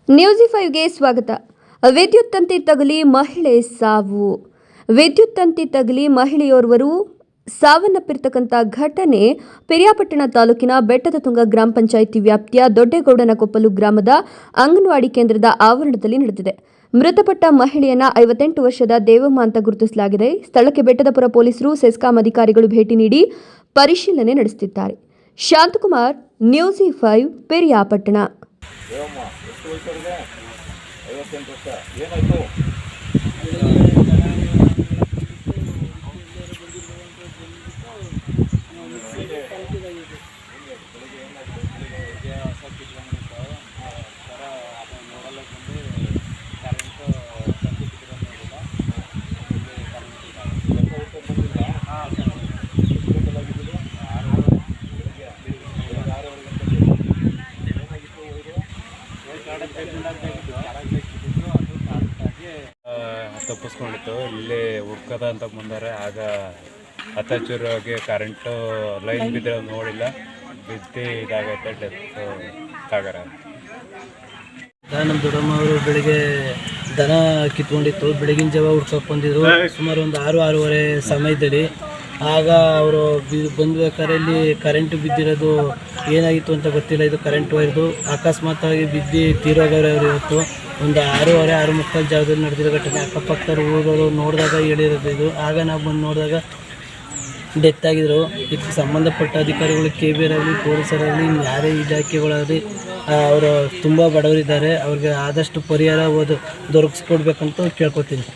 ನ್ಯೂಸ್5ಗೆ ಸ್ವಾಗತ. ವಿದ್ಯುತ್ ತಂತಿ ತಗುಲಿ ಮಹಿಳೆ ಸಾವು. ವಿದ್ಯುತ್ ತಂತಿ ತಗುಲಿ ಮಹಿಳೆಯೋರ್ವರು ಸಾವನ್ನಪ್ಪಿರ್ತಕ್ಕಂಥ ಘಟನೆ ಪಿರಿಯಾಪಟ್ಟಣ ತಾಲೂಕಿನ ಬೆಟ್ಟದತುಂಗ ಗ್ರಾಮ ಪಂಚಾಯಿತಿ ವ್ಯಾಪ್ತಿಯ ದೊಡ್ಡಗೌಡನಕೊಪ್ಪಲು ಗ್ರಾಮದ ಅಂಗನವಾಡಿ ಕೇಂದ್ರದ ಆವರಣದಲ್ಲಿ ನಡೆದಿದೆ. ಮೃತಪಟ್ಟ ಮಹಿಳೆಯನ್ನ 58 ವರ್ಷದ ದೇವಮ್ಮ ಅಂತ ಗುರುತಿಸಲಾಗಿದೆ. ಸ್ಥಳಕ್ಕೆ ಬೆಟ್ಟದಪುರ ಪೊಲೀಸರು, ಸೆಸ್ಕಾಂ ಅಧಿಕಾರಿಗಳು ಭೇಟಿ ನೀಡಿ ಪರಿಶೀಲನೆ ನಡೆಸುತ್ತಿದ್ದಾರೆ. ಶಾಂತಕುಮಾರ್, ನ್ಯೂಸ್5, ಪಿರಿಯಾಪಟ್ಟಣ. ದೇವಮ್ಮ ಎಷ್ಟು ವಯಸ್ಸವ್ರಿಗೆ? 58 ವರ್ಷ. ಏನಾಯಿತು? ತಪ್ಪಿಸ್ಕೊಂಡಿತ್ತು. ಇಲ್ಲಿ ಹುಡ್ಕದ ಅಂತ ಬಂದರೆ ಆಗ ಹತ್ತಚೂರಾಗಿ ಕರೆಂಟು ಲೈನ್ ಬಿದ್ದರೆ ನೋಡಿಲ್ಲ, ಬಿದ್ದು ಇದಾಗೈತೆ, ಡೆತ್ ಆಗಾರ. ನಮ್ಮ ದೊಡ್ಡಮ್ಮ ಅವರು ಬೆಳಿಗ್ಗೆ ದನ ಕಿತ್ಕೊಂಡಿತ್ತು. ಬೆಳಗಿನ ಜಾವ ಹುಡ್ಕಕ್ಕೆ ಬಂದಿದ್ರು. ಸುಮಾರು ಒಂದು 6-6:30 ಸಮಯದಲ್ಲಿ ಆಗ ಅವರು ಬಂದ್ಬೇಕಾದ್ರೆ ಇಲ್ಲಿ ಕರೆಂಟು ಬಿದ್ದಿರೋದು ಏನಾಗಿತ್ತು ಅಂತ ಗೊತ್ತಿಲ್ಲ. ಇದು ಕರೆಂಟ್ ವೈರ್ದು ಅಕಸ್ಮಾತ್ತಾಗಿ ಬಿದ್ದು ತೀರೋಗವ್ರೆ ಅವರು. ಇವತ್ತು ಒಂದು 6:30-6:45 ಜಾಗದಲ್ಲಿ ನಡೆದಿರೋ ಘಟನೆ. ಅಕ್ಕಪಕ್ಕದ ಊರವರು ನೋಡಿದಾಗ ಹೇಳಿರೋದು ಇದು. ಆಗ ನಾವು ಬಂದು ನೋಡಿದಾಗ ಡೆತ್ ಆಗಿದ್ರು. ಇದಕ್ಕೆ ಸಂಬಂಧಪಟ್ಟ ಅಧಿಕಾರಿಗಳು, KBR ಆಗಲಿ, ಪೊಲೀಸರಾಗಲಿ, ಯಾರೇ ಇಲಾಖೆಗಳಾಗಲಿ ಅವರು ತುಂಬ ಬಡವರಿದ್ದಾರೆ. ಅವ್ರಿಗೆ ಆದಷ್ಟು ಪರಿಹಾರ ದೊರಕಿಸ್ಕೊಡ್ಬೇಕಂತ ಕೇಳ್ಕೊತೀನಿ.